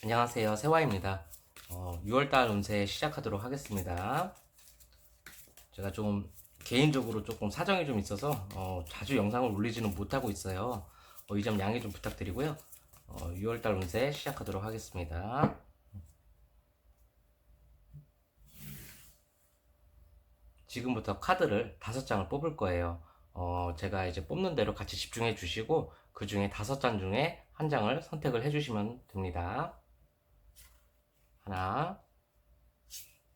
안녕하세요, 세화입니다. 6월달 운세 시작하도록 하겠습니다. 제가 좀 개인적으로 조금 사정이 좀 있어서 자주 영상을 올리지는 못하고 있어요. 이 점 양해 좀 부탁드리고요. 6월달 운세 시작하도록 하겠습니다. 지금부터 카드를 5장을 뽑을 거예요. 제가 이제 뽑는 대로 같이 집중해 주시고 그 중에 5장 중에 한 장을 선택을 해 주시면 됩니다. 하나,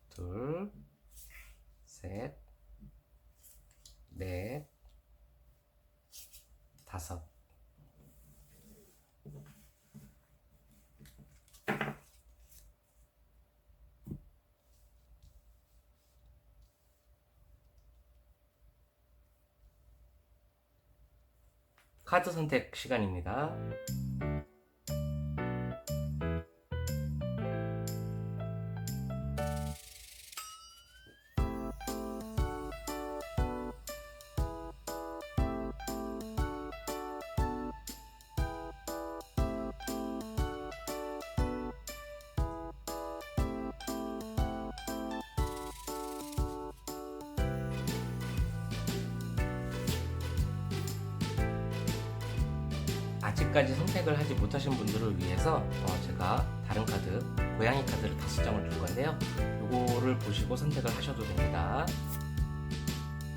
둘, 셋, 넷, 다섯. 카드 선택 시간입니다. 아직까지 선택을 하지 못하신 분들을 위해서 제가 다른 카드, 고양이 카드를 5장을 줄 건데요. 요거를 보시고 선택을 하셔도 됩니다.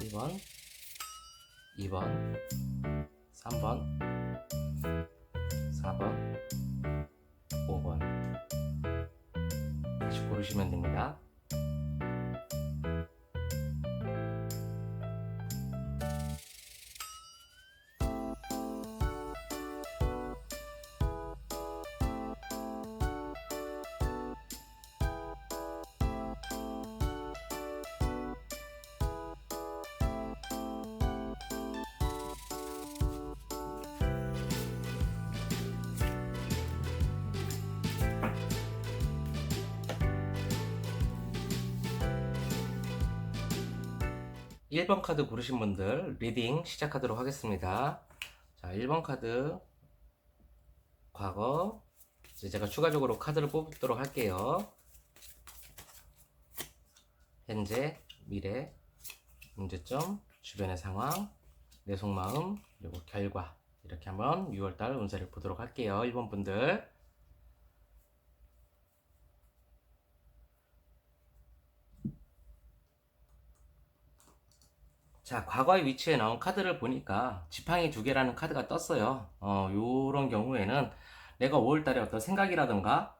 1번, 2번, 3번, 4번, 5번. 다시 고르시면 됩니다. 일 번 카드 고르신 분들 리딩 시작하도록 하겠습니다. 자, 1번 카드 과거. 이제 제가 추가적으로 카드를 뽑도록 할게요. 현재, 미래, 문제점, 주변의 상황, 내 속마음, 그리고 결과. 이렇게 한번 6월달 운세를 보도록 할게요. 1번 분들. 자, 과거의 위치에 나온 카드를 보니까 지팡이 2개라는 카드가 떴어요. 요런 경우에는 내가 5월달에 어떤 생각이라던가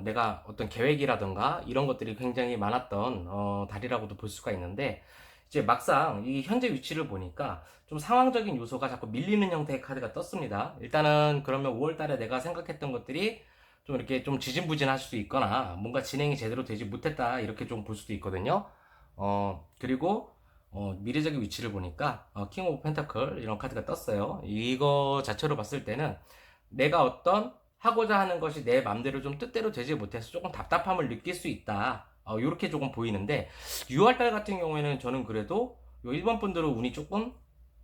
내가 어떤 계획이라던가 이런 것들이 굉장히 많았던 달이라고도 볼 수가 있는데, 이제 막상 이 현재 위치를 보니까 좀 상황적인 요소가 자꾸 밀리는 형태의 카드가 떴습니다. 일단은 그러면 5월달에 내가 생각했던 것들이 좀 이렇게 좀 지진부진할 수도 있거나 뭔가 진행이 제대로 되지 못했다, 이렇게 좀 볼 수도 있거든요. 그리고 미래적인 위치를 보니까 킹 오브 펜타클 이런 카드가 떴어요. 이거 자체로 봤을 때는 내가 어떤 하고자 하는 것이 내 맘대로 좀 뜻대로 되지 못해서 조금 답답함을 느낄 수 있다, 이렇게 조금 보이는데, 6월달 같은 경우에는 저는 그래도 요 1번 분들은 운이 조금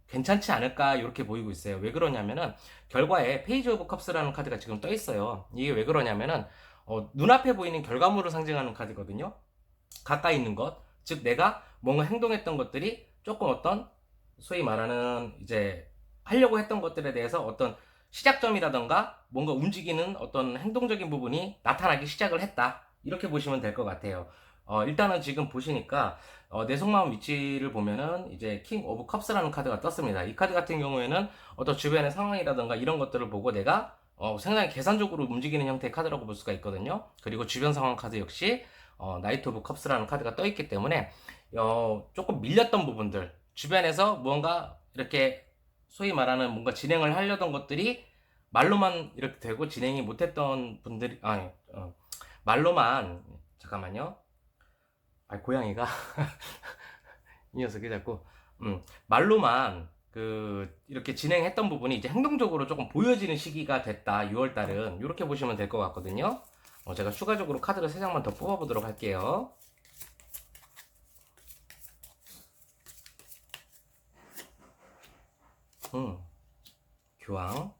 괜찮지 않을까 이렇게 보이고 있어요. 왜 그러냐면은 결과에 페이지 오브 컵스라는 카드가 지금 떠 있어요. 이게 왜 그러냐면은 눈앞에 보이는 결과물을 상징하는 카드거든요. 가까이 있는 것, 즉 내가 뭔가 행동했던 것들이 조금 어떤 소위 말하는 이제 하려고 했던 것들에 대해서 어떤 시작점이라던가 뭔가 움직이는 어떤 행동적인 부분이 나타나기 시작을 했다, 이렇게 보시면 될 것 같아요. 일단은 지금 보시니까 내 속마음 위치를 보면은 이제 킹 오브 컵스라는 카드가 떴습니다. 이 카드 같은 경우에는 어떤 주변의 상황이라던가 이런 것들을 보고 내가 상당히 계산적으로 움직이는 형태의 카드라고 볼 수가 있거든요. 그리고 주변 상황 카드 역시 나이트 오브 컵스라는 카드가 떠 있기 때문에 조금 밀렸던 부분들, 주변에서 뭔가 이렇게 소위 말하는 뭔가 진행을 하려던 것들이 말로만 이렇게 되고 진행이 못했던 분들이, 아니, 말로만, 잠깐만요. 고양이가 이 녀석이 자꾸 말로만 이렇게 진행했던 부분이 이제 행동적으로 조금 보여지는 시기가 됐다, 6월달은. 이렇게 보시면 될 것 같거든요. 제가 추가적으로 카드를 3장만 더 뽑아보도록 할게요. 교황,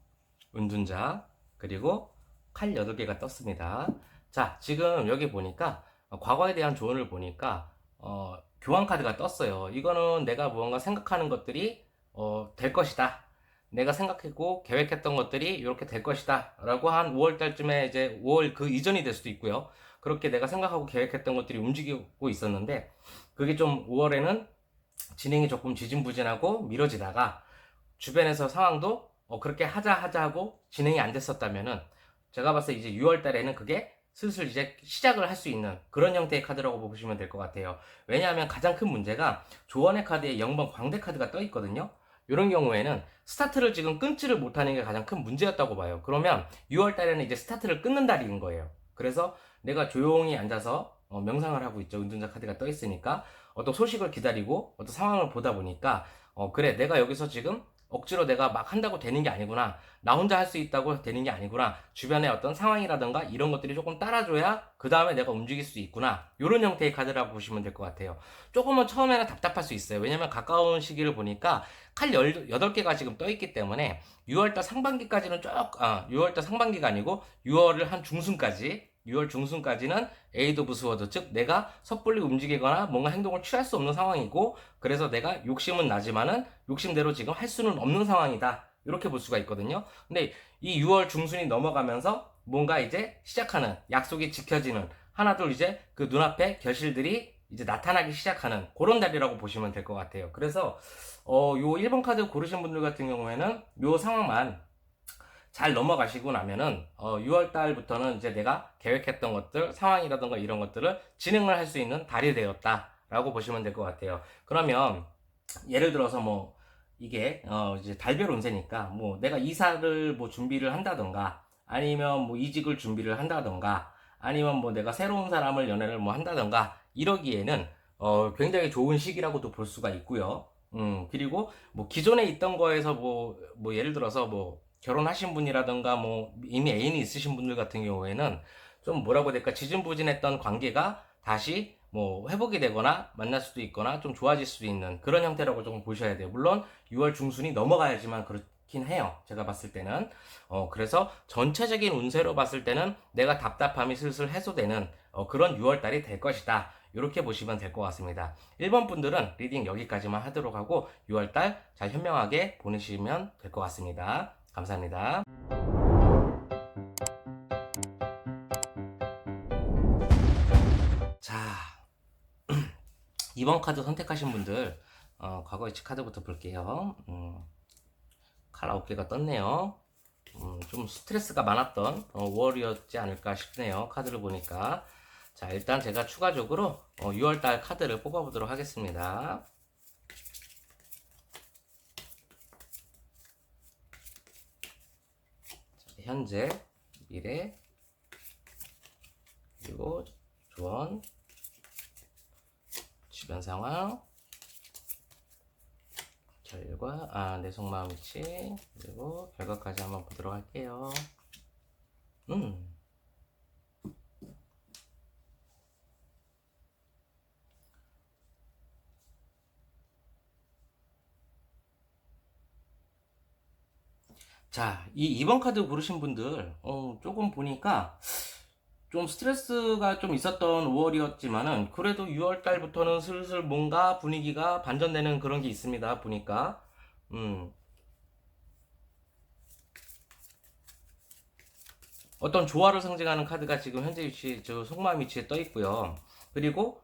은둔자, 그리고 칼 8개가 떴습니다. 자, 지금 여기 보니까 과거에 대한 조언을 보니까 교환 카드가 떴어요. 이거는 내가 무언가 생각하는 것들이 될 것이다. 내가 생각했고 계획했던 것들이 이렇게 될 것이다 라고 한 5월 달쯤에, 이제 5월 그 이전이 될 수도 있고요. 그렇게 내가 생각하고 계획했던 것들이 움직이고 있었는데, 그게 좀 5월에는 진행이 조금 지진부진하고 미뤄지다가 주변에서 상황도 그렇게 하자 하고 진행이 안 됐었다면은, 제가 봤을 때 이제 6월 달에는 그게 슬슬 이제 시작을 할 수 있는 그런 형태의 카드라고 보시면 될 것 같아요. 왜냐하면 가장 큰 문제가 조언의 카드에 0번 광대 카드가 떠 있거든요. 이런 경우에는 스타트를 지금 끊지를 못하는 게 가장 큰 문제였다고 봐요. 그러면 6월 달에는 이제 스타트를 끊는 달인 거예요. 그래서 내가 조용히 앉아서 명상을 하고 있죠. 운전자 카드가 떠 있으니까 어떤 소식을 기다리고 어떤 상황을 보다 보니까 그래, 내가 여기서 지금 억지로 내가 막 한다고 되는 게 아니구나, 나 혼자 할 수 있다고 되는 게 아니구나, 주변의 어떤 상황이라든가 이런 것들이 조금 따라줘야 그 다음에 내가 움직일 수 있구나, 이런 형태의 카드라고 보시면 될 것 같아요. 조금은 처음에는 답답할 수 있어요. 왜냐면 가까운 시기를 보니까 칼 18개가 지금 떠 있기 때문에 6월달 상반기까지는 6월달 상반기가 아니고 6월을 한 중순까지, 6월 중순까지는 에이드 오브 스워드, 즉 내가 섣불리 움직이거나 뭔가 행동을 취할 수 없는 상황이고, 그래서 내가 욕심은 나지만은 욕심대로 지금 할 수는 없는 상황이다, 이렇게 볼 수가 있거든요. 근데 이 6월 중순이 넘어가면서 뭔가 이제 시작하는, 약속이 지켜지는, 하나둘 이제 그 눈앞에 결실들이 이제 나타나기 시작하는 그런 달이라고 보시면 될 것 같아요. 그래서 요 1번 카드 고르신 분들 같은 경우에는 요 상황만 잘 넘어가시고 나면은 6월 달부터는 이제 내가 계획했던 것들, 상황이라든가 이런 것들을 진행을 할 수 있는 달이 되었다라고 보시면 될 것 같아요. 그러면 예를 들어서 뭐 이게 이제 달별 운세니까, 뭐 내가 이사를 뭐 준비를 한다던가, 아니면 뭐 이직을 준비를 한다던가, 아니면 뭐 내가 새로운 사람을 연애를 뭐 한다던가 이러기에는 굉장히 좋은 시기라고도 볼 수가 있고요. 그리고 뭐 기존에 있던 거에서 뭐 예를 들어서 뭐 결혼하신 분이라던가 뭐 이미 애인이 있으신 분들 같은 경우에는 좀 뭐라고 해야 될까, 지진부진했던 관계가 다시 뭐 회복이 되거나 만날 수도 있거나 좀 좋아질 수도 있는 그런 형태라고 좀 보셔야 돼요. 물론 6월 중순이 넘어가야지만 그렇긴 해요, 제가 봤을 때는. 그래서 전체적인 운세로 봤을 때는 내가 답답함이 슬슬 해소되는 그런 6월 달이 될 것이다, 이렇게 보시면 될 것 같습니다. 1번 분들은 리딩 여기까지만 하도록 하고 6월 달 잘 현명하게 보내시면 될 것 같습니다. 감사합니다. 자, 2번 카드 선택하신 분들 과거의 카드부터 볼게요. 칼 9개가 떴네요. 좀 스트레스가 많았던 5월이었지 않을까 싶네요, 카드를 보니까. 자, 일단 제가 추가적으로 6월달 카드를 뽑아보도록 하겠습니다. 자, 현재, 미래, 그리고 조언, 주변 상황, 결과, 내 속마음 위치, 그리고 결과까지 한번 보도록 할게요. 자, 이 2번 카드 고르신 분들, 조금 보니까 좀 스트레스가 좀 있었던 5월이었지만은, 그래도 6월 달부터는 슬슬 뭔가 분위기가 반전되는 그런 게 있습니다, 보니까. 어떤 조화를 상징하는 카드가 지금 현재 위치, 저 속마음 위치에 떠 있고요. 그리고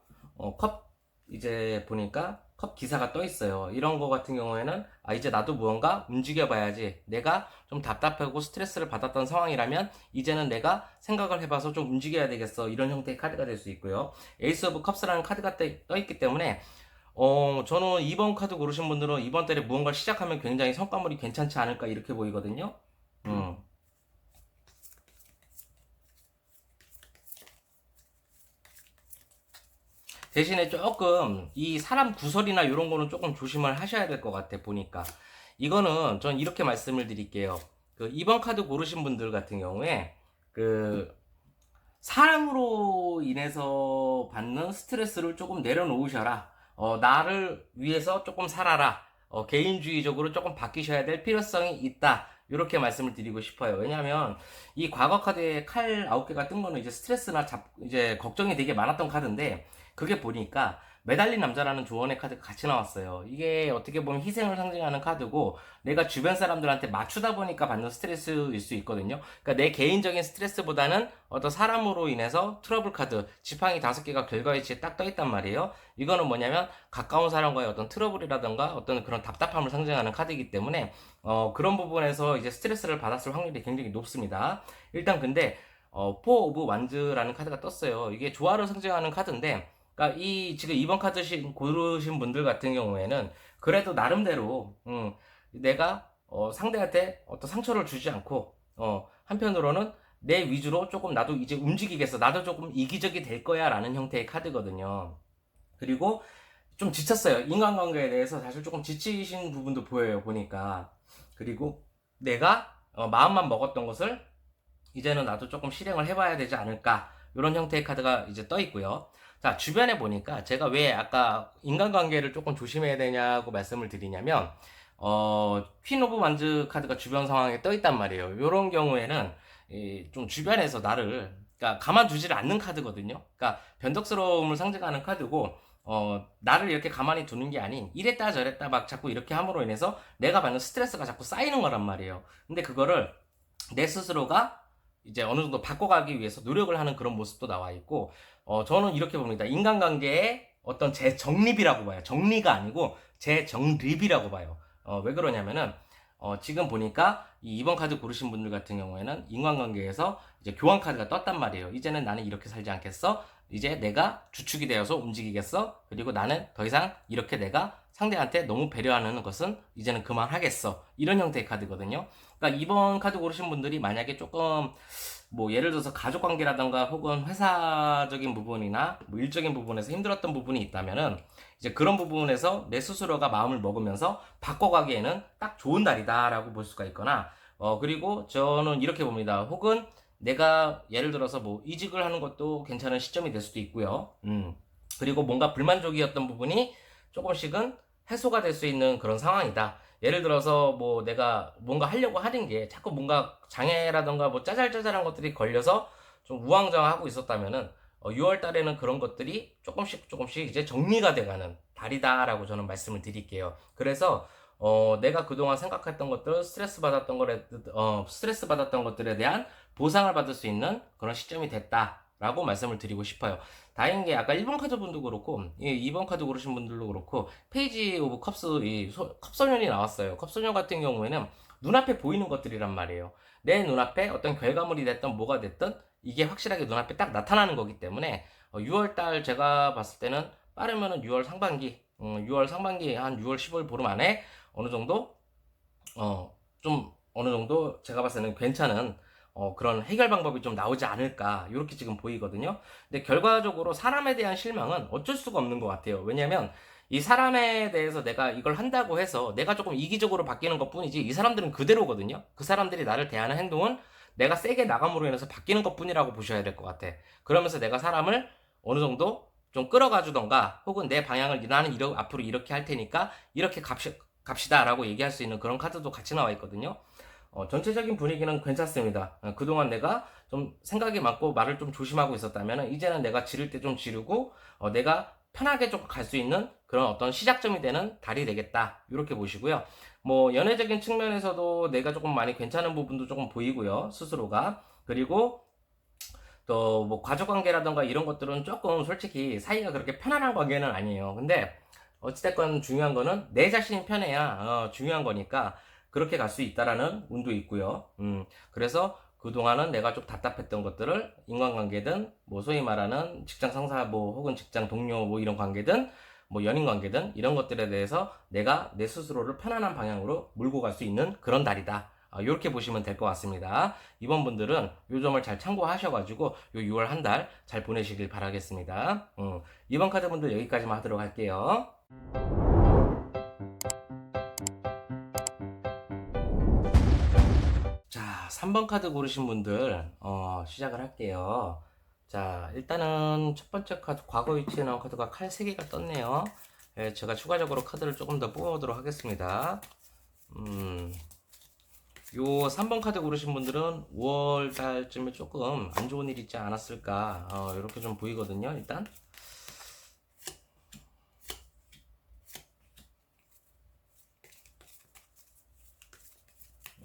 컵, 이제 보니까 컵 기사가 떠 있어요. 이런 거 같은 경우에는 이제 나도 무언가 움직여 봐야지, 내가 좀 답답하고 스트레스를 받았던 상황이라면 이제는 내가 생각을 해봐서 좀 움직여야 되겠어, 이런 형태의 카드가 될 수 있고요. 에이스 오브 컵스라는 카드가 떠 있기 때문에 저는 2번 카드 고르신 분들은 이번 달에 무언가를 시작하면 굉장히 성과물이 괜찮지 않을까, 이렇게 보이거든요. 대신에 조금 이 사람 구설이나 이런 거는 조금 조심을 하셔야 될 것 같아, 보니까. 이거는 전 이렇게 말씀을 드릴게요. 그 2번 카드 고르신 분들 같은 경우에 그 사람으로 인해서 받는 스트레스를 조금 내려놓으셔라. 나를 위해서 조금 살아라. 개인주의적으로 조금 바뀌셔야 될 필요성이 있다, 이렇게 말씀을 드리고 싶어요. 왜냐하면 이 과거 카드에 칼 9개가 뜬 거는 이제 스트레스나 이제 걱정이 되게 많았던 카드인데, 그게 보니까 매달린 남자라는 조언의 카드가 같이 나왔어요. 이게 어떻게 보면 희생을 상징하는 카드고, 내가 주변 사람들한테 맞추다 보니까 받는 스트레스일 수 있거든요. 그러니까 내 개인적인 스트레스보다는 어떤 사람으로 인해서 트러블 카드, 지팡이 5개가 결과위치에 딱 떠있단 말이에요. 이거는 뭐냐면 가까운 사람과의 어떤 트러블이라던가 어떤 그런 답답함을 상징하는 카드이기 때문에 그런 부분에서 이제 스트레스를 받았을 확률이 굉장히 높습니다. 일단 근데 포 오브 완즈라는 카드가 떴어요. 이게 조화를 상징하는 카드인데, 그러니까 이 지금 2번 카드 고르신 분들 같은 경우에는 그래도 나름대로 내가 상대한테 어떤 상처를 주지 않고 한편으로는 내 위주로 조금 나도 이제 움직이겠어, 나도 조금 이기적이 될 거야 라는 형태의 카드거든요. 그리고 좀 지쳤어요. 인간관계에 대해서 사실 조금 지치신 부분도 보여요, 보니까. 그리고 내가 마음만 먹었던 것을 이제는 나도 조금 실행을 해봐야 되지 않을까, 이런 형태의 카드가 이제 떠 있고요. 자, 주변에 보니까 제가 왜 아까 인간관계를 조금 조심해야 되냐고 말씀을 드리냐면, 퀸 오브 완즈 카드가 주변 상황에 떠 있단 말이에요. 이런 경우에는 좀 주변에서 나를, 그러니까 가만두지를 않는 카드거든요. 그러니까 변덕스러움을 상징하는 카드고, 나를 이렇게 가만히 두는 게 아닌 이랬다 저랬다 막 자꾸 이렇게 함으로 인해서 내가 받는 스트레스가 자꾸 쌓이는 거란 말이에요. 근데 그거를 내 스스로가 이제 어느 정도 바꿔가기 위해서 노력을 하는 그런 모습도 나와 있고, 저는 이렇게 봅니다. 인간관계의 어떤 재정립이라고 봐요. 정리가 아니고 재정립이라고 봐요. 왜 그러냐면은, 지금 보니까 이 2번 카드 고르신 분들 같은 경우에는 인간관계에서 이제 교환 카드가 떴단 말이에요. 이제는 나는 이렇게 살지 않겠어. 이제 내가 주축이 되어서 움직이겠어. 그리고 나는 더 이상 이렇게 내가 상대한테 너무 배려하는 것은 이제는 그만하겠어. 이런 형태의 카드거든요. 그러니까 2번 카드 고르신 분들이 만약에 조금 뭐 예를 들어서 가족 관계라던가 혹은 회사적인 부분이나 뭐 일적인 부분에서 힘들었던 부분이 있다면은, 이제 그런 부분에서 내 스스로가 마음을 먹으면서 바꿔가기에는 딱 좋은 날이다라고 볼 수가 있거나, 그리고 저는 이렇게 봅니다. 혹은 내가 예를 들어서 뭐 이직을 하는 것도 괜찮은 시점이 될 수도 있고요. 그리고 뭔가 불만족이었던 부분이 조금씩은 해소가 될 수 있는 그런 상황이다. 예를 들어서 뭐 내가 뭔가 하려고 하는 게 자꾸 뭔가 장애라던가 뭐 짜잘짜잘한 것들이 걸려서 좀 우왕좌왕하고 있었다면은, 6월 달에는 그런 것들이 조금씩 조금씩 이제 정리가 돼가는 달이다라고 저는 말씀을 드릴게요. 그래서 내가 그동안 생각했던 것들, 스트레스 받았던 것들에 대한 보상을 받을 수 있는 그런 시점이 됐다라고 말씀을 드리고 싶어요. 다행인 게 아까 1번 카드 분도 그렇고 2번 카드 고르신 분들도 그렇고 페이지 오브 컵스, 컵소년이 나왔어요. 컵소년 같은 경우에는 눈앞에 보이는 것들이란 말이에요. 내 눈앞에 어떤 결과물이 됐든 뭐가 됐든 이게 확실하게 눈앞에 딱 나타나는 거기 때문에 6월달 제가 봤을 때는 빠르면은 6월 상반기, 6월 상반기 한 6월 10월 보름 안에 어느 정도 좀 어느 정도 제가 봤을 때는 괜찮은 그런 해결 방법이 좀 나오지 않을까, 이렇게 지금 보이거든요. 근데 결과적으로 사람에 대한 실망은 어쩔 수가 없는 것 같아요. 왜냐면 이 사람에 대해서 내가 이걸 한다고 해서 내가 조금 이기적으로 바뀌는 것 뿐이지, 이 사람들은 그대로거든요. 그 사람들이 나를 대하는 행동은 내가 세게 나감으로 인해서 바뀌는 것 뿐이라고 보셔야 될 것 같아. 그러면서 내가 사람을 어느 정도 좀 끌어가 주던가, 혹은 내 방향을 나는 앞으로 이렇게 할 테니까 이렇게 갑시다 라고 얘기할 수 있는 그런 카드도 같이 나와 있거든요. 전체적인 분위기는 괜찮습니다. 그동안 내가 좀 생각이 많고 말을 좀 조심하고 있었다면, 이제는 내가 지를 때 좀 지르고 내가 편하게 좀 갈 수 있는 그런 어떤 시작점이 되는 달이 되겠다, 이렇게 보시고요. 뭐 연애적인 측면에서도 내가 조금 많이 괜찮은 부분도 조금 보이고요, 스스로가. 그리고 또 뭐 가족관계라던가 이런 것들은 조금 솔직히 사이가 그렇게 편안한 관계는 아니에요. 근데 어찌됐건 중요한 거는 내 자신이 편해야 중요한 거니까 그렇게 갈 수 있다라는 운도 있고요. 그래서 그동안은 내가 좀 답답했던 것들을 인간관계든 뭐 소위 말하는 직장 상사 뭐 혹은 직장 동료 뭐 이런 관계든 뭐 연인 관계든 이런 것들에 대해서 내가 내 스스로를 편안한 방향으로 몰고 갈 수 있는 그런 달이다. 이렇게 보시면 될 것 같습니다. 이번 분들은 요 점을 잘 참고하셔가지고 요 6월 한 달 잘 보내시길 바라겠습니다. 이번 카드 분들 여기까지만 하도록 할게요. 자, 3번 카드 고르신 분들 시작을 할게요. 자, 일단은 첫 번째 카드, 과거 위치에 나온 카드가 칼 3개가 떴네요. 예, 제가 추가적으로 카드를 조금 더 뽑아보도록 하겠습니다. 요 3번 카드 고르신 분들은 5월 달쯤에 조금 안 좋은 일 있지 않았을까, 이렇게 좀 보이거든요, 일단.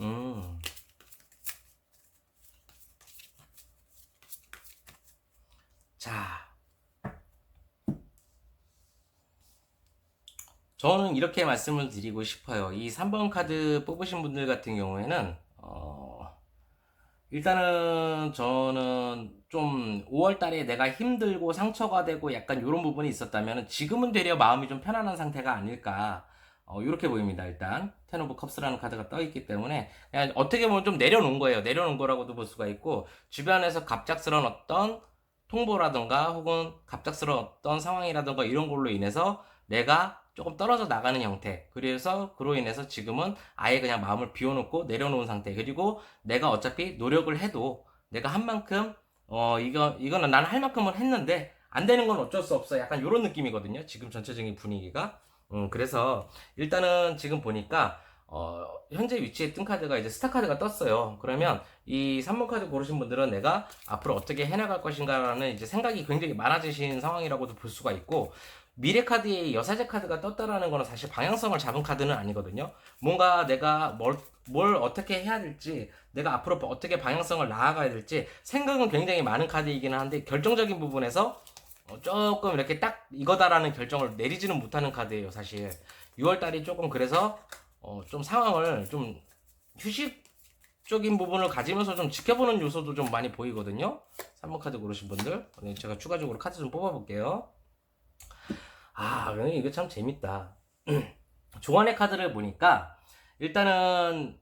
음. 자, 저는 이렇게 말씀을 드리고 싶어요. 이 3번 카드 뽑으신 분들 같은 경우에는, 일단은 저는 좀 5월 달에 내가 힘들고 상처가 되고 약간 이런 부분이 있었다면 지금은 되려 마음이 좀 편안한 상태가 아닐까. 이렇게 보입니다. 일단 텐 오브 컵스라는 카드가 떠 있기 때문에 그냥 어떻게 보면 좀 내려놓은 거예요. 내려놓은 거라고도 볼 수가 있고, 주변에서 갑작스러운 어떤 통보라든가 혹은 갑작스러운 어떤 상황이라든가 이런 걸로 인해서 내가 조금 떨어져 나가는 형태. 그래서 그로 인해서 지금은 아예 그냥 마음을 비워놓고 내려놓은 상태. 그리고 내가 어차피 노력을 해도 내가 한 만큼 이거는 난 할 만큼은 했는데 안 되는 건 어쩔 수 없어. 약간 이런 느낌이거든요. 지금 전체적인 분위기가. 그래서 일단은 지금 보니까 현재 위치에 뜬 카드가 이제 스타 카드가 떴어요. 그러면 이 3번 카드 고르신 분들은 내가 앞으로 어떻게 해나갈 것인가라는 이제 생각이 굉장히 많아지신 상황이라고도 볼 수가 있고, 미래 카드에 여사제 카드가 떴다라는 거는 사실 방향성을 잡은 카드는 아니거든요. 뭔가 내가 뭘 어떻게 해야 될지, 내가 앞으로 어떻게 방향성을 나아가야 될지 생각은 굉장히 많은 카드이기는 한데, 결정적인 부분에서 조금 이렇게 딱 이거다라는 결정을 내리지는 못하는 카드예요, 사실. 6월달이 조금 그래서 좀 상황을 좀 휴식적인 부분을 가지면서 좀 지켜보는 요소도 좀 많이 보이거든요. 3번 카드 고르신 분들. 제가 추가적으로 카드 좀 뽑아볼게요. 근데 이거 참 재밌다. 조안의 카드를 보니까 일단은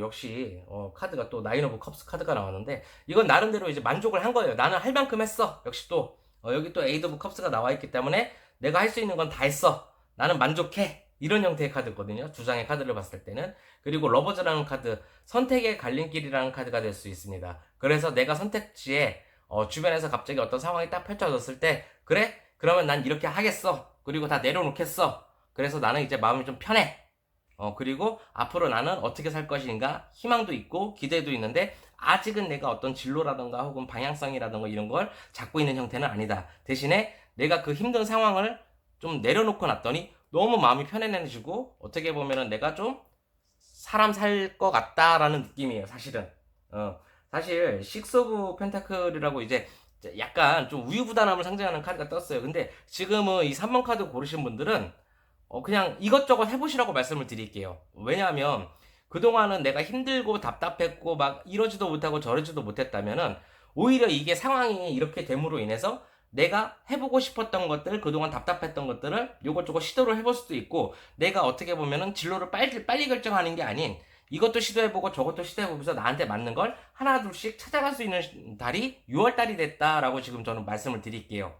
역시 카드가 또 나인 오브 컵스 카드가 나왔는데, 이건 나름대로 이제 만족을 한 거예요. 나는 할 만큼 했어. 역시 또 여기 또 에이드 오브 컵스가 나와 있기 때문에 내가 할 수 있는 건 다 했어. 나는 만족해. 이런 형태의 카드거든요. 두 장의 카드를 봤을 때는. 그리고 러버즈라는 카드, 선택의 갈림길이라는 카드가 될 수 있습니다. 그래서 내가 선택지에 주변에서 갑자기 어떤 상황이 딱 펼쳐졌을 때, 그래? 그러면 난 이렇게 하겠어. 그리고 다 내려놓겠어. 그래서 나는 이제 마음이 좀 편해. 그리고 앞으로 나는 어떻게 살 것인가 희망도 있고 기대도 있는데, 아직은 내가 어떤 진로라던가 혹은 방향성이라던가 이런 걸 잡고 있는 형태는 아니다. 대신에 내가 그 힘든 상황을 좀 내려놓고 났더니 너무 마음이 편안해지고, 어떻게 보면은 내가 좀 사람 살 것 같다라는 느낌이에요, 사실은. 사실 식스 오브 펜타클이라고 이제 약간 좀 우유부단함을 상징하는 카드가 떴어요. 근데 지금은 이 3번 카드 고르신 분들은 그냥 이것저것 해보시라고 말씀을 드릴게요. 왜냐하면 그동안은 내가 힘들고 답답했고 막 이러지도 못하고 저러지도 못했다면은, 오히려 이게 상황이 이렇게 됨으로 인해서 내가 해보고 싶었던 것들, 그동안 답답했던 것들을 요것저것 시도를 해볼 수도 있고, 내가 어떻게 보면은 진로를 빨리 결정하는 게 아닌 이것도 시도해보고 저것도 시도해보면서 나한테 맞는 걸 하나 둘씩 찾아갈 수 있는 달이 6월달이 됐다라고 지금 저는 말씀을 드릴게요.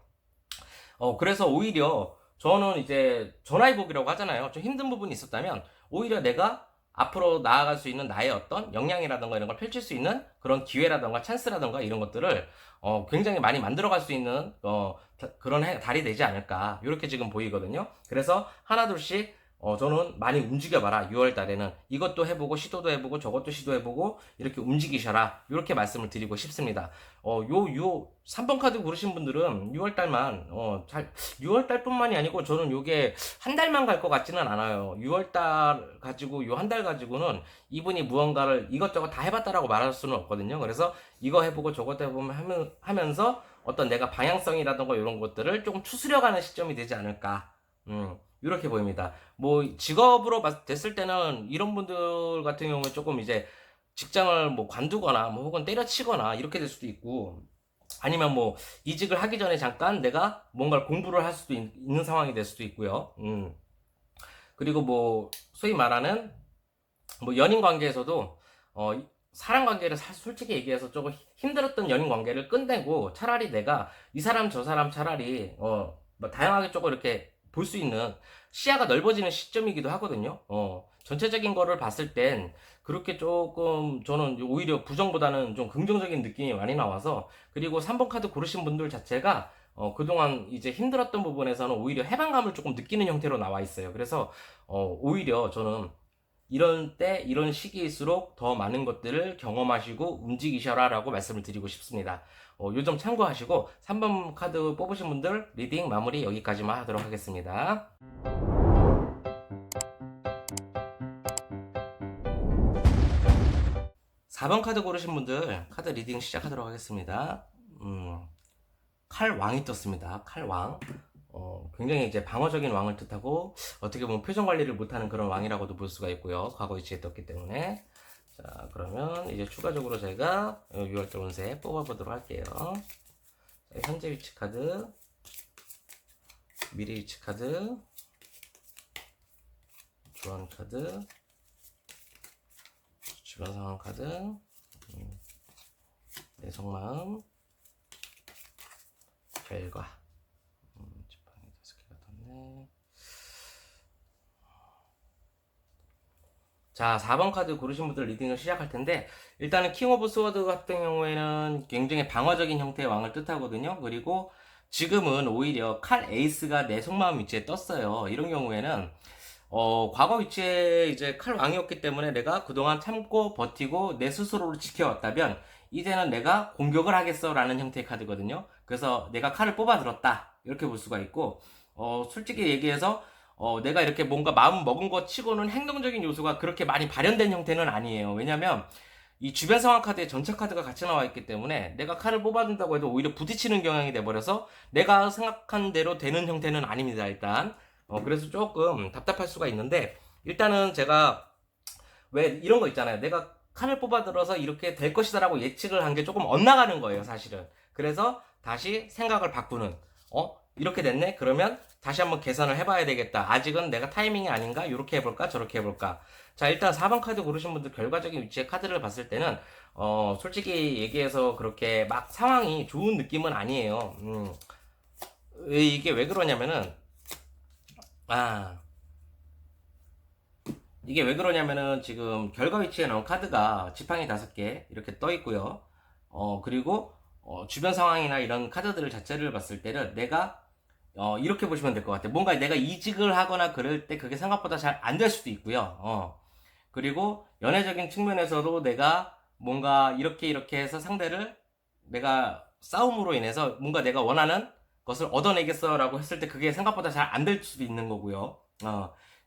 그래서 오히려 저는 이제 전화위복이라고 하잖아요. 좀 힘든 부분이 있었다면 오히려 내가 앞으로 나아갈 수 있는 나의 어떤 역량이라던가 이런 걸 펼칠 수 있는 그런 기회라던가 찬스라던가 이런 것들을 굉장히 많이 만들어갈 수 있는 그런 달이 되지 않을까, 이렇게 지금 보이거든요. 그래서 하나둘씩 저는 많이 움직여봐라. 6월 달에는 이것도 해보고 시도도 해보고 저것도 시도해보고 이렇게 움직이셔라, 이렇게 말씀을 드리고 싶습니다. 3번 카드 고르신 분들은 6월 달만 6월 달뿐만이 아니고, 저는 요게 한 달만 갈 것 같지는 않아요. 6월 달 가지고 요 한 달 가지고는 이분이 무언가를 이것저것 다 해봤다라고 말할 수는 없거든요. 그래서 이거 해보고 저것도 해보면 하면서 어떤 내가 방향성이라던가 이런 것들을 조금 추스려가는 시점이 되지 않을까. 이렇게 보입니다. 뭐 직업으로 됐을 때는 이런 분들 같은 경우에 조금 이제 직장을 뭐 관두거나 뭐 혹은 때려치거나 이렇게 될 수도 있고, 아니면 뭐 이직을 하기 전에 잠깐 내가 뭔가를 공부를 할 수도 있는 상황이 될 수도 있고요. 그리고 뭐 소위 말하는 뭐 연인 관계에서도 사람 관계를 솔직히 얘기해서 조금 힘들었던 연인 관계를 끝내고, 차라리 내가 이 사람 저 사람 차라리 뭐 다양하게 조금 이렇게 볼 수 있는 시야가 넓어지는 시점이기도 하거든요. 전체적인 거를 봤을 땐 그렇게 조금 저는 오히려 부정보다는 좀 긍정적인 느낌이 많이 나와서, 그리고 3번 카드 고르신 분들 자체가 그동안 이제 힘들었던 부분에서는 오히려 해방감을 조금 느끼는 형태로 나와 있어요. 그래서 오히려 저는 이런 때, 이런 시기일수록 더 많은 것들을 경험하시고 움직이셔라 라고 말씀을 드리고 싶습니다. 요 점 참고하시고 3번 카드 뽑으신 분들 리딩 마무리 여기까지만 하도록 하겠습니다. 4번 카드 고르신 분들 카드 리딩 시작하도록 하겠습니다. 칼왕이 떴습니다. 칼왕. 굉장히 이제 방어적인 왕을 뜻하고 어떻게 보면 표정 관리를 못하는 그런 왕이라고도 볼 수가 있고요. 과거 위치에 떴기 때문에. 자, 그러면 이제 추가적으로 제가 6월달 운세 뽑아보도록 할게요. 자, 현재 위치 카드, 미래 위치 카드, 주원 카드, 주변 상황 카드, 내 속마음, 결과. 지팡이 5개가 떴네. 자, 4번 카드 고르신 분들 리딩을 시작할 텐데, 일단은 킹 오브 스워드 같은 경우에는 굉장히 방어적인 형태의 왕을 뜻하거든요. 그리고 지금은 오히려 칼 에이스가 내 속마음 위치에 떴어요. 이런 경우에는 과거 위치에 이제 칼 왕이었기 때문에 내가 그동안 참고 버티고 내 스스로를 지켜왔다면 이제는 내가 공격을 하겠어 라는 형태의 카드거든요. 그래서 내가 칼을 뽑아 들었다 이렇게 볼 수가 있고, 솔직히 얘기해서 내가 이렇게 뭔가 마음 먹은 것 치고는 행동적인 요소가 그렇게 많이 발현된 형태는 아니에요. 왜냐면 이 주변 상황 카드에 전체 카드가 같이 나와 있기 때문에 내가 칼을 뽑아준다고 해도 오히려 부딪히는 경향이 돼버려서 내가 생각한 대로 되는 형태는 아닙니다. 일단 그래서 조금 답답할 수가 있는데, 일단은 제가 왜 이런 거 있잖아요. 내가 칼을 뽑아들어서 이렇게 될 것이다 라고 예측을 한 게 조금 엇나가는 거예요, 사실은. 그래서 다시 생각을 바꾸는, 이렇게 됐네? 그러면 다시 한번 계산을 해봐야 되겠다. 아직은 내가 타이밍이 아닌가? 이렇게 해볼까? 저렇게 해볼까? 자, 일단 4번 카드 고르신 분들 결과적인 위치의 카드를 봤을 때는 솔직히 얘기해서 그렇게 막 상황이 좋은 느낌은 아니에요. 이게 왜 그러냐면은, 이게 왜 그러냐면은 지금 결과 위치에 나온 카드가 지팡이 5개 이렇게 떠 있고요. 그리고 주변 상황이나 이런 카드들 자체를 봤을 때는 내가 이렇게 보시면 될 것 같아요. 뭔가 내가 이직을 하거나 그럴 때 그게 생각보다 잘 안 될 수도 있고요. 그리고 연애적인 측면에서도 내가 뭔가 이렇게 해서 상대를 내가 싸움으로 인해서 뭔가 내가 원하는 것을 얻어내겠어라고 했을 때 그게 생각보다 잘 안 될 수도 있는 거고요.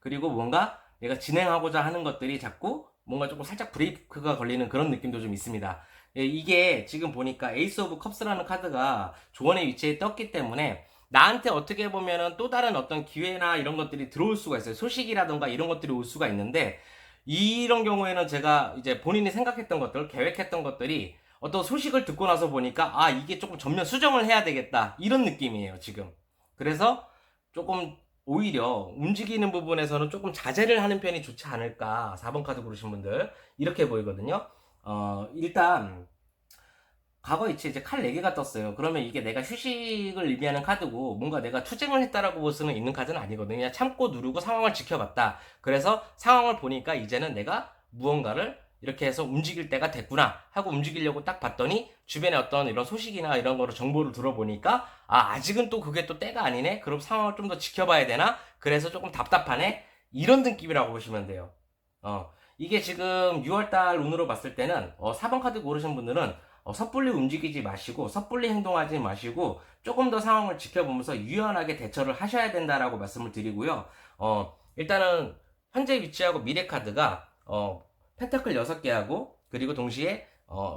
그리고 뭔가 내가 진행하고자 하는 것들이 자꾸 뭔가 조금 살짝 브레이크가 걸리는 그런 느낌도 좀 있습니다. 예, 이게 지금 보니까 에이스 오브 컵스라는 카드가 조언의 위치에 떴기 때문에 나한테 어떻게 보면은 또 다른 어떤 기회나 이런 것들이 들어올 수가 있어요. 소식이라던가 이런 것들이 올 수가 있는데, 이런 경우에는 제가 이제 본인이 생각했던 것들, 계획했던 것들이 어떤 소식을 듣고 나서 보니까 이게 조금 전면 수정을 해야 되겠다 이런 느낌이에요 지금. 그래서 조금 오히려 움직이는 부분에서는 조금 자제를 하는 편이 좋지 않을까. 4번 카드 고르신 분들 이렇게 보이거든요. 일단 과거 위치에 이제 칼 4개가 떴어요. 그러면 이게 내가 휴식을 의미하는 카드고 뭔가 내가 투쟁을 했다라고 볼 수는 있는 카드는 아니거든요. 그냥 참고 누르고 상황을 지켜봤다. 그래서 상황을 보니까 이제는 내가 무언가를 이렇게 해서 움직일 때가 됐구나 하고 움직이려고 딱 봤더니 주변에 어떤 이런 소식이나 이런 거로 정보를 들어보니까 아직은 또 그게 또 때가 아니네. 그럼 상황을 좀 더 지켜봐야 되나? 그래서 조금 답답하네. 이런 느낌이라고 보시면 돼요. 이게 지금 6월달 운으로 봤을 때는 4번 카드 고르신 분들은 섣불리 움직이지 마시고 섣불리 행동하지 마시고 조금 더 상황을 지켜보면서 유연하게 대처를 하셔야 된다라고 말씀을 드리고요. 일단은 현재 위치하고 미래 카드가 펜타클 6개하고 그리고 동시에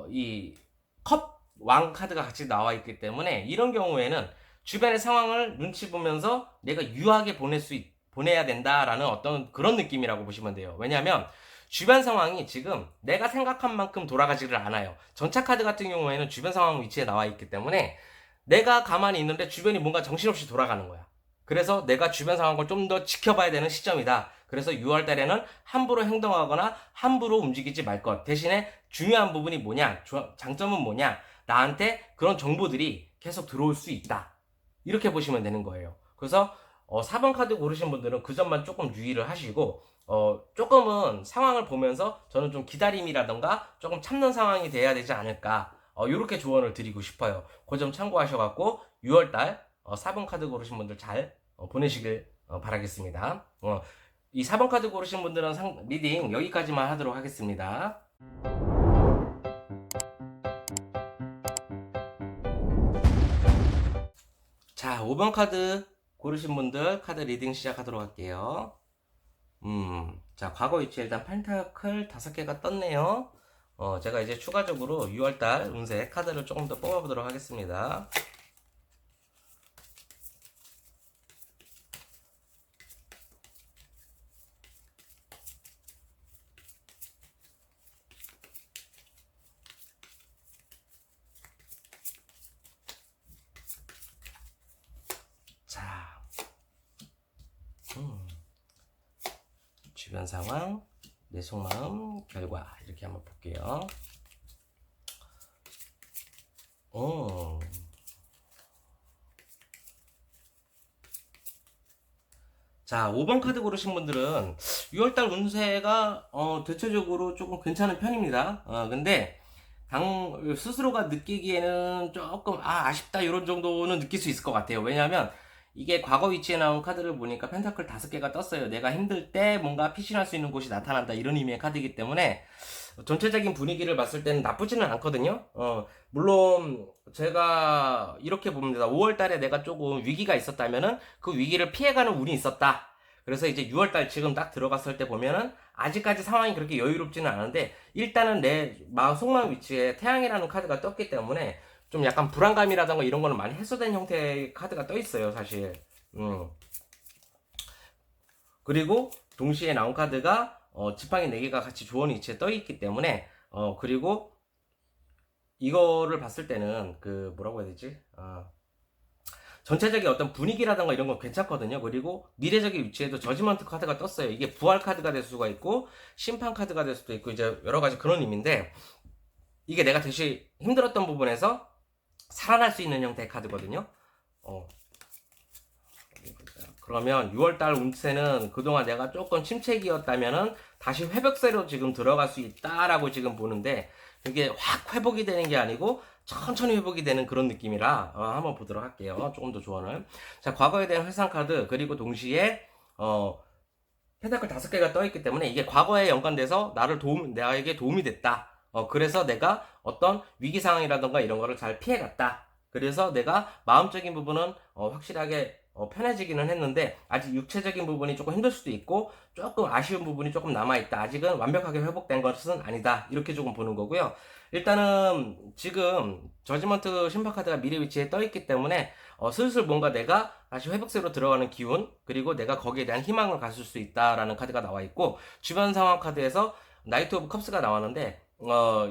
이 컵 왕 카드가 같이 나와 있기 때문에 이런 경우에는 주변의 상황을 눈치 보면서 내가 유하게 보내야 된다라는 어떤 그런 느낌이라고 보시면 돼요. 왜냐하면 주변 상황이 지금 내가 생각한 만큼 돌아가지를 않아요. 전차 카드 같은 경우에는 주변 상황 위치에 나와 있기 때문에 내가 가만히 있는데 주변이 뭔가 정신없이 돌아가는 거야. 그래서 내가 주변 상황을 좀 더 지켜봐야 되는 시점이다. 그래서 6월 달에는 함부로 행동하거나 함부로 움직이지 말 것. 대신에 중요한 부분이 뭐냐, 장점은 뭐냐, 나한테 그런 정보들이 계속 들어올 수 있다. 이렇게 보시면 되는 거예요. 그래서 4번 카드 고르신 분들은 그 점만 조금 유의를 하시고 조금은 상황을 보면서 저는 좀 기다림이라던가 조금 참는 상황이 돼야 되지 않을까, 요렇게 조언을 드리고 싶어요. 그 점 참고하셔갖고 6월달 4번 카드 고르신 분들 잘 보내시길 바라겠습니다. 이 4번 카드 고르신 분들은 리딩 여기까지만 하도록 하겠습니다. 자, 5번 카드 고르신 분들 카드 리딩 시작하도록 할게요. 자, 과거 위치에 일단 펜타클 5개가 떴네요. 제가 이제 추가적으로 6월달 운세 카드를 조금 더 뽑아보도록 하겠습니다. 자, 주변 상황, 내 속마음, 결과 이렇게 한번 볼게요. 자, 5번 카드 고르신 분들은 6월달 운세가 대체적으로 조금 괜찮은 편입니다. 근데 스스로가 느끼기에는 조금 아쉽다 이런 정도는 느낄 수 있을 것 같아요. 왜냐하면 이게 과거 위치에 나온 카드를 보니까 펜타클 5개가 떴어요. 내가 힘들 때 뭔가 피신할 수 있는 곳이 나타난다 이런 의미의 카드이기 때문에 전체적인 분위기를 봤을 때는 나쁘지는 않거든요. 물론 제가 이렇게 봅니다. 5월 달에 내가 조금 위기가 있었다면은 그 위기를 피해가는 운이 있었다. 그래서 이제 6월 달 지금 딱 들어갔을 때 보면은 아직까지 상황이 그렇게 여유롭지는 않은데 일단은 내 마음 속마음 위치에 태양이라는 카드가 떴기 때문에 좀 약간 불안감이라던가 이런 거는 많이 해소된 형태의 카드가 떠 있어요, 사실. 그리고 동시에 나온 카드가 지팡이 4개가 같이 좋은 위치에 떠 있기 때문에 그리고 이거를 봤을 때는 그 뭐라고 해야 되지? 전체적인 어떤 분위기라던가 이런 건 괜찮거든요. 그리고 미래적인 위치에도 저지먼트 카드가 떴어요. 이게 부활 카드가 될 수가 있고 심판 카드가 될 수도 있고 이제 여러 가지 그런 의미인데 이게 내가 대시 힘들었던 부분에서 살아날 수 있는 형태의 카드거든요. 그러면 6월달 운세는 그동안 내가 조금 침체기였다면은 다시 회복세로 지금 들어갈 수 있다라고 지금 보는데 이게 확 회복이 되는 게 아니고 천천히 회복이 되는 그런 느낌이라 한번 보도록 할게요. 조금 더 조언을. 자, 과거에 대한 회상 카드 그리고 동시에 펜타클 5개가 떠있기 때문에 이게 과거에 연관돼서 나에게 도움이 됐다. 그래서 내가 어떤 위기 상황이라던가 이런 거를 잘 피해갔다. 그래서 내가 마음적인 부분은 확실하게 편해지기는 했는데 아직 육체적인 부분이 조금 힘들 수도 있고 조금 아쉬운 부분이 조금 남아있다. 아직은 완벽하게 회복된 것은 아니다. 이렇게 조금 보는 거고요. 일단은 지금 저지먼트 심판카드가 미래 위치에 떠있기 때문에 슬슬 뭔가 내가 다시 회복세로 들어가는 기운 그리고 내가 거기에 대한 희망을 가질 수 있다라는 카드가 나와 있고 주변 상황 카드에서 나이트 오브 컵스가 나왔는데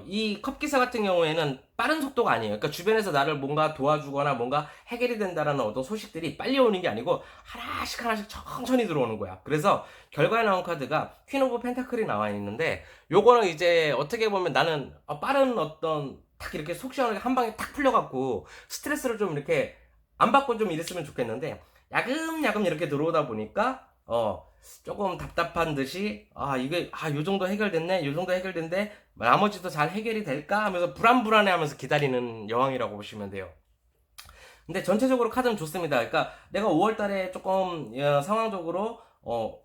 이 컵기사 같은 경우에는 빠른 속도가 아니에요. 그러니까 주변에서 나를 뭔가 도와주거나 뭔가 해결이 된다라는 어떤 소식들이 빨리 오는 게 아니고 하나씩 천천히 들어오는 거야. 그래서 결과에 나온 카드가 퀸 오브 펜타클이 나와 있는데 요거는 이제 어떻게 보면 나는 빠른 어떤 딱 이렇게 속 시원하게 한 방에 탁 풀려갖고 스트레스를 좀 이렇게 안 받고 좀 이랬으면 좋겠는데 야금야금 이렇게 들어오다 보니까 조금 답답한 듯이 이게 요 정도 해결됐네 요 정도 해결됐는데 나머지도 잘 해결이 될까 하면서 불안불안해 하면서 기다리는 여왕이라고 보시면 돼요. 근데 전체적으로 카드는 좋습니다. 그러니까 내가 5월달에 조금 상황적으로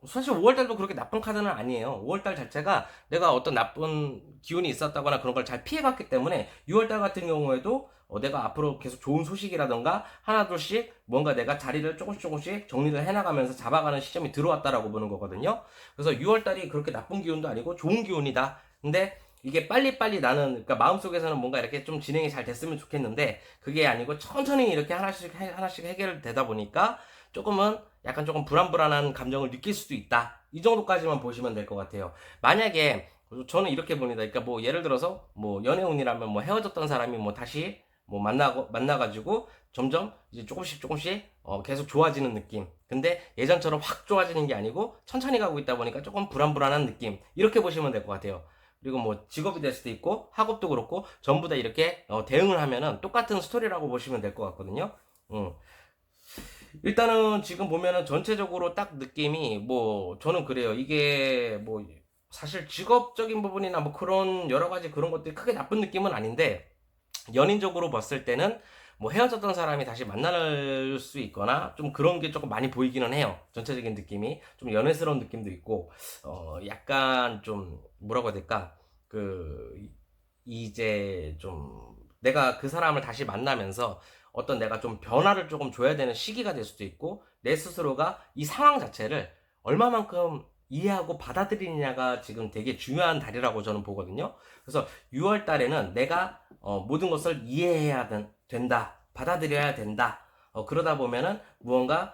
사실 5월달도 그렇게 나쁜 카드는 아니에요. 5월달 자체가 내가 어떤 나쁜 기운이 있었다거나 그런 걸 잘 피해갔기 때문에 6월달 같은 경우에도 내가 앞으로 계속 좋은 소식이라던가 하나둘씩 뭔가 내가 자리를 조금씩 정리를 해나가면서 잡아가는 시점이 들어왔다라고 보는 거거든요. 그래서 6월달이 그렇게 나쁜 기운도 아니고 좋은 기운이다. 근데 이게 빨리빨리 나는 그러니까 마음속에서는 뭔가 이렇게 좀 진행이 잘 됐으면 좋겠는데 그게 아니고 천천히 이렇게 하나씩 해결되다 보니까 조금은 약간 조금 불안한 감정을 느낄 수도 있다. 이 정도까지만 보시면 될 것 같아요. 만약에 저는 이렇게 봅니다. 그러니까 뭐 예를 들어서 뭐 연애운이라면 뭐 헤어졌던 사람이 뭐 다시 뭐 만나가지고 점점 이제 조금씩 계속 좋아지는 느낌. 근데 예전처럼 확 좋아지는 게 아니고 천천히 가고 있다 보니까 조금 불안한 느낌. 이렇게 보시면 될 것 같아요. 그리고 뭐 직업이 될 수도 있고 학업도 그렇고 전부 다 이렇게 대응을 하면은 똑같은 스토리라고 보시면 될 것 같거든요. 일단은 지금 보면은 전체적으로 딱 느낌이 뭐 저는 그래요. 이게 뭐 사실 직업적인 부분이나 뭐 그런 여러 가지 그런 것들이 크게 나쁜 느낌은 아닌데 연인적으로 봤을 때는 뭐 헤어졌던 사람이 다시 만날 수 있거나 좀 그런 게 조금 많이 보이기는 해요. 전체적인 느낌이 좀 연애스러운 느낌도 있고 약간 좀 뭐라고 해야 될까 그 이제 좀 내가 그 사람을 다시 만나면서 어떤 내가 좀 변화를 조금 줘야 되는 시기가 될 수도 있고 내 스스로가 이 상황 자체를 얼마만큼 이해하고 받아들이느냐가 지금 되게 중요한 달이라고 저는 보거든요. 그래서 6월 달에는 내가 모든 것을 이해해야 된다. 받아들여야 된다. 그러다 보면은 무언가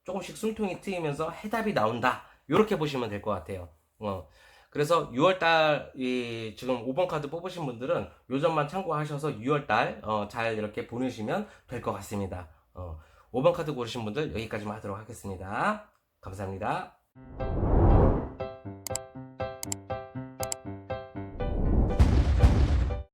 조금씩 숨통이 트이면서 해답이 나온다. 이렇게 보시면 될 것 같아요. 그래서 6월달 지금 5번 카드 뽑으신 분들은 요 점만 참고하셔서 6월달 잘 이렇게 보내시면 될 것 같습니다. 5번 카드 고르신 분들 여기까지만 하도록 하겠습니다. 감사합니다.